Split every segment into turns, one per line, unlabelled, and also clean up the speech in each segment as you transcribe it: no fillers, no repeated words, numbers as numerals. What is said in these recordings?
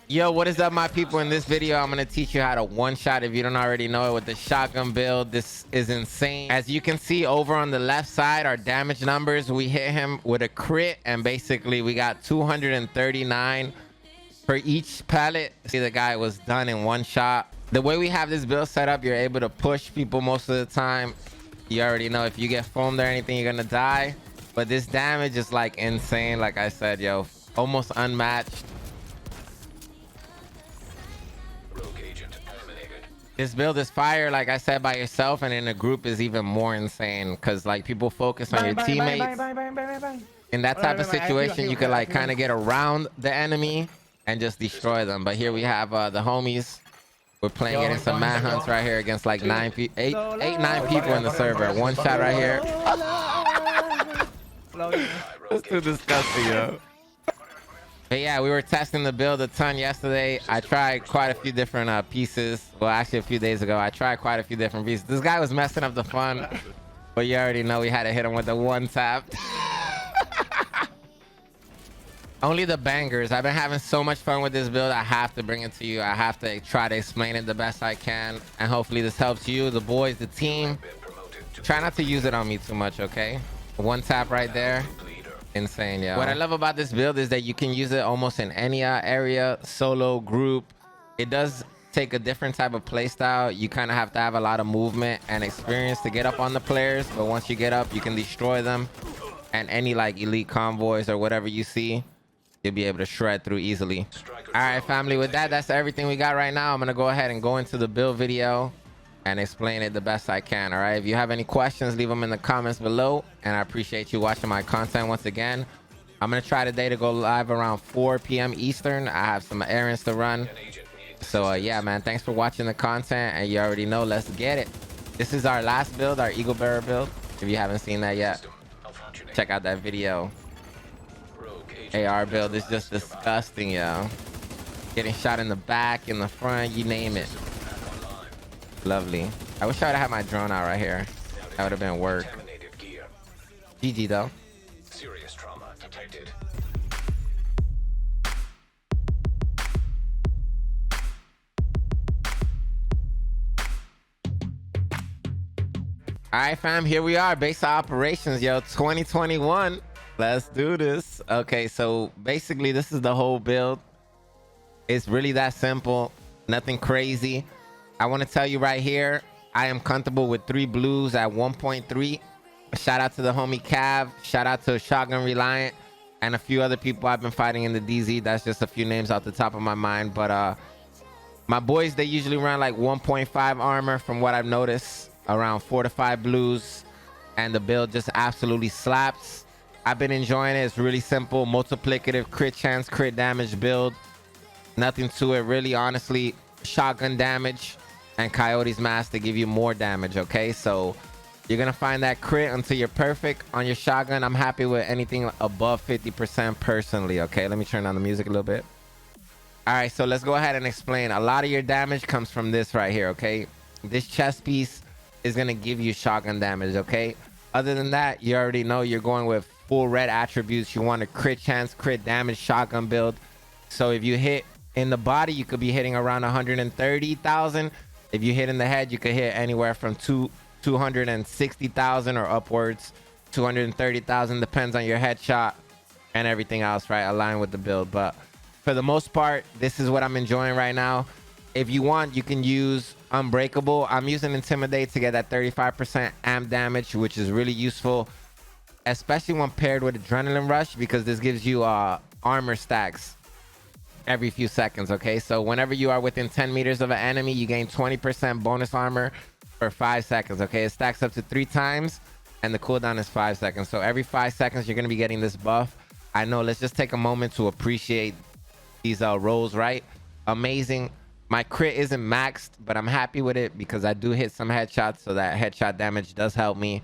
Yo, what is up, my people? In this video, I'm gonna teach you how to one-shot, if you don't already know it, with the shotgun build. This is insane. As you can see over on the left side, our damage numbers, we hit him with a crit, and basically we got 239 for each pellet. See, the guy was done in one shot. The way we have this build set up, you're able to push people most of the time. You already know if you get foamed or anything, you're gonna die. But this damage is like insane. Like I said, yo, almost unmatched. This build is fire, like I said, by yourself, and in a group is even more insane because like people focus on your teammates. In that type of situation, you could like kind of get around the enemy and just destroy them. But here we have the homies. We're playing getting some manhunts right here against like 9 people in the server. One shot right here. That's too disgusting, yo. But yeah, we were testing the build a ton yesterday. I tried quite a few different pieces. Well, actually a few days ago, I tried quite a few different pieces. This guy was messing up the fun, but you already know we had to hit him with the one tap. Only the bangers. I've been having so much fun with this build. I have to bring it to you. I have to try to explain it the best I can. And hopefully this helps you, the boys, the team. Try not to use it on me too much, okay? One tap right there. Insane, yo. What I love about this build is that you can use it almost in any area, solo, group. It does take a different type of play style. You kind of have to have a lot of movement and experience to get up on the players, but once you get up, you can destroy them. And any like elite convoys or whatever you see, you'll be able to shred through easily. All right, family, with that, that's everything we got right now. I'm gonna go ahead and go into the build video and explain it the best I can. All right, if you have any questions, leave them in the comments below, and I appreciate you watching my content once again. I'm gonna try today to go live around 4 p.m. Eastern. I have some errands to run, so yeah, man, thanks for watching the content, and you already know, let's get it. This is our last build, our Eagle Bearer build. If you haven't seen that yet, check out that video. AR build is just disgusting, yo. Getting shot in the back, in the front, you name it. Lovely. I wish I would have had my drone out right here. That would have been work. GG though. Serious trauma detected. All right, fam, here we are. Base of operations, yo. 2021. Let's do this. Okay, so basically this is the whole build. It's really that simple. Nothing crazy. I want to tell you right here, I am comfortable with 3 blues at 1.3. Shout out to the homie Cav. Shout out to Shotgun Reliant and a few other people I've been fighting in the DZ. That's just a few names off the top of my mind. But my boys, they usually run like 1.5 armor from what I've noticed. Around 4 to 5 blues. And the build just absolutely slaps. I've been enjoying it. It's really simple. Multiplicative crit chance, crit damage build. Nothing to it really, honestly. Shotgun damage and Coyote's Mask to give you more damage, okay? So you're gonna find that crit until you're perfect on your shotgun. I'm happy with anything above 50% personally, okay? Let me turn down the music a little bit. All right, so let's go ahead and explain. A lot of your damage comes from this right here, okay? This chest piece is gonna give you shotgun damage, okay? Other than that, you already know you're going with full red attributes. You want a crit chance, crit damage shotgun build. So if you hit in the body, you could be hitting around 130,000. If you hit in the head, you could hit anywhere from 260,000 or upwards. 230,000 depends on your headshot and everything else, right? Aligned with the build. But for the most part, this is what I'm enjoying right now. If you want, you can use Unbreakable. I'm using Intimidate to get that 35% amp damage, which is really useful, especially when paired with Adrenaline Rush, because this gives you armor stacks every few seconds, okay? So whenever you are within 10 meters of an enemy, you gain 20% bonus armor for 5 seconds, okay? It stacks up to 3 times, and the cooldown is 5 seconds. So every 5 seconds, you're gonna be getting this buff. I know, let's just take a moment to appreciate these rolls, right? Amazing. My crit isn't maxed, but I'm happy with it because I do hit some headshots, so that headshot damage does help me.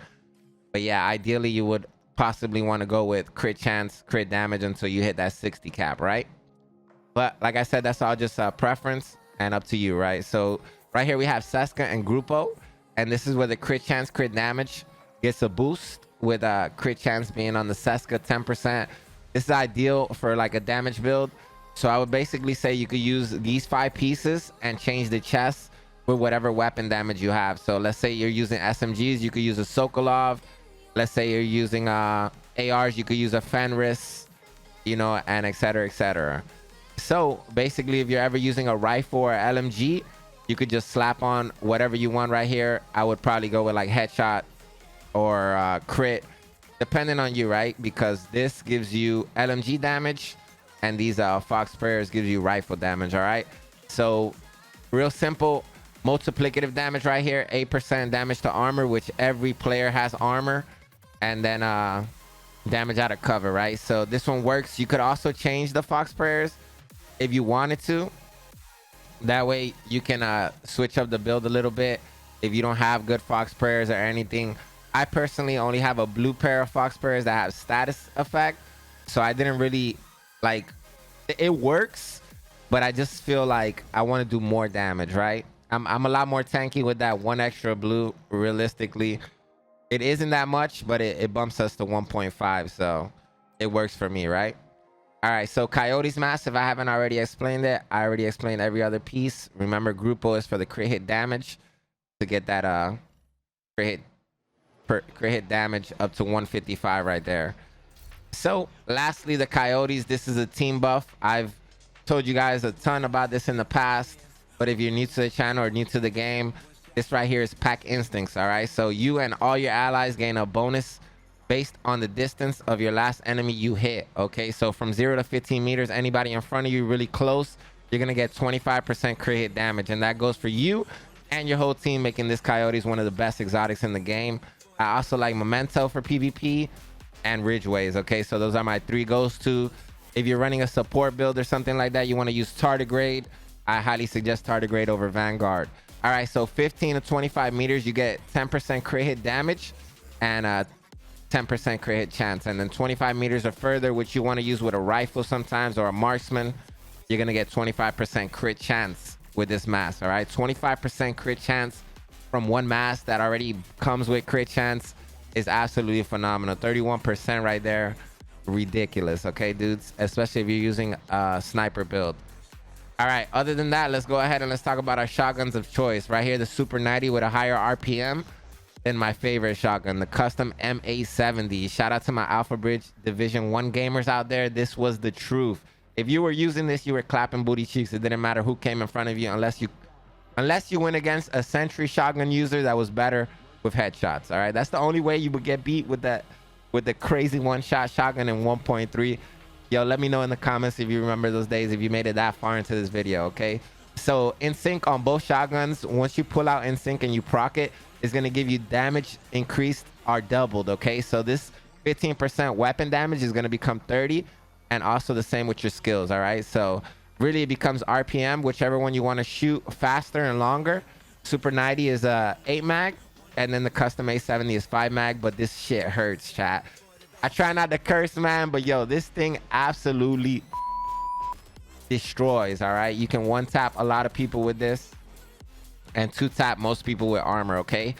But yeah, ideally, you would possibly want to go with crit chance, crit damage until you hit that 60 cap, right? But like I said, that's all just preference and up to you, right? So right here we have Seska and Grupo, and this is where the crit chance, crit damage gets a boost with crit chance being on the Seska 10%. This is ideal for like a damage build. So I would basically say you could use these 5 pieces and change the chest with whatever weapon damage you have. So let's say you're using SMGs, you could use a Sokolov. Let's say you're using ARs, you could use a Fenris, you know, and etc, etc. So basically, if you're ever using a rifle or LMG, you could just slap on whatever you want right here. I would probably go with like headshot or crit, depending on you, right? Because this gives you LMG damage, and these Fox prayers gives you rifle damage. All right, so real simple multiplicative damage right here, 8% damage to armor, which every player has armor, and then damage out of cover, right? So this one works. You could also change the Fox prayers if you wanted to. That way you can switch up the build a little bit if you don't have good Fox prayers or anything. I personally only have a blue pair of Fox prayers that have status effect, so I didn't really like it. Works, but I just feel like I want to do more damage, right? I'm a lot more tanky with that one extra blue. Realistically, it isn't that much, but it bumps us to 1.5, so it works for me, right? All right, so Coyote's mask, if I haven't already explained it, I already explained every other piece. Remember, Grupo is for the crit hit damage, to get that crit hit damage up to 155 right there. So lastly, the Coyotes, this is a team buff. I've told you guys a ton about this in the past, but if you're new to the channel or new to the game, this right here is Pack Instincts. All right, so you and all your allies gain a bonus based on the distance of your last enemy you hit. Okay, so from 0 to 15 meters, anybody in front of you really close, you're gonna get 25% crit hit damage, and that goes for you and your whole team, making this Coyotes one of the best exotics in the game. I also like Memento for PvP and Ridgeways. Okay, so those are my 3 goes to. If you're running a support build or something like that, you want to use Tardigrade, I highly suggest Tardigrade over Vanguard. All right, so 15 to 25 meters, you get 10% crit hit damage and 10% crit hit chance. And then 25 meters or further, which you want to use with a rifle sometimes or a marksman, you're going to get 25% crit chance with this mask. All right, 25% crit chance from one mask that already comes with crit chance is absolutely phenomenal. 31% right there. Ridiculous. Okay, dudes, especially if you're using a sniper build. All right, other than that, let's go ahead and let's talk about our shotguns of choice. Right here, the Super 90 with a higher RPM than my favorite shotgun, the custom MA70. Shout out to my Alpha Bridge Division 1 gamers out there. This was the truth. If you were using this, you were clapping booty cheeks. It didn't matter who came in front of you, unless you went against a Sentry shotgun user that was better with headshots. All right, that's the only way you would get beat with that, with the crazy one-shot shotgun in 1.3. Yo, let me know in the comments if you remember those days, if you made it that far into this video. Okay, so in sync on both shotguns, once you pull out in sync and you proc it, it's going to give you damage increased or doubled. Okay, so this 15% weapon damage is going to become 30, and also the same with your skills. All right, so really it becomes RPM, whichever one you want to shoot faster and longer. Super 90 is a 8 mag, and then the custom A70 is 5 mag, but this shit hurts, chat. I try not to curse, man, but yo, this thing absolutely destroys. All right, you can 1-tap a lot of people with this and 2-tap most people with armor. Okay,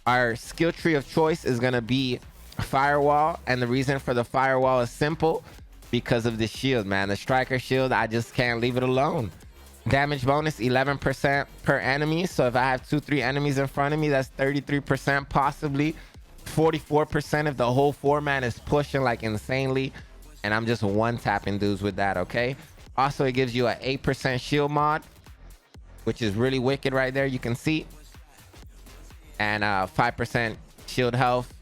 our skill tree of choice is gonna be Firewall, and the reason for the Firewall is simple, because of the shield, man. The striker shield, I just can't leave it alone. Damage bonus 11% per enemy, so if I have 2-3 enemies in front of me, that's 33%, possibly 44% if the whole 4-man is pushing like insanely, and I'm just 1-tapping dudes with that. Okay, also it gives you an 8% shield mod, which is really wicked right there, you can see, and 5% shield health,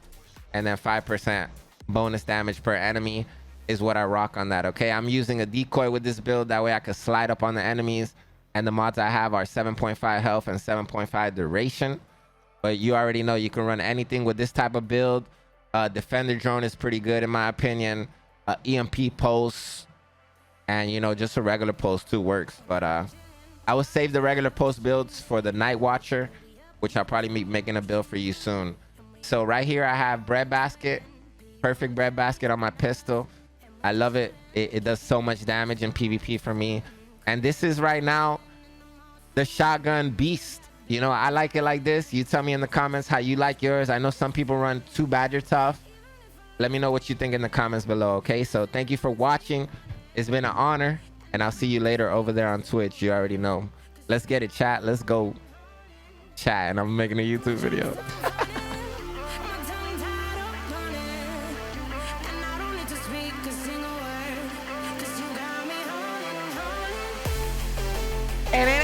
and then 5% bonus damage per enemy is what I rock on that. Okay, I'm using a decoy with this build, that way I could slide up on the enemies, and the mods I have are 7.5 health and 7.5 duration, but you already know you can run anything with this type of build. Defender drone is pretty good in my opinion. EMP pulse, and you know, just a regular pulse too works, but I will save the regular post builds for the Night Watcher, which I'll probably be making a build for you soon. So right here I have bread basket, perfect bread basket on my pistol. I love it. It does so much damage in PvP for me. And this is right now the shotgun beast. You know, I like it like this. You tell me in the comments how you like yours. I know some people run 2 Badger Tough. Let me know what you think in the comments below. Okay, so thank you for watching. It's been an honor. And I'll see you later over there on Twitch. You already know. Let's get it, chat. Let's go chat. And I'm making a YouTube video. And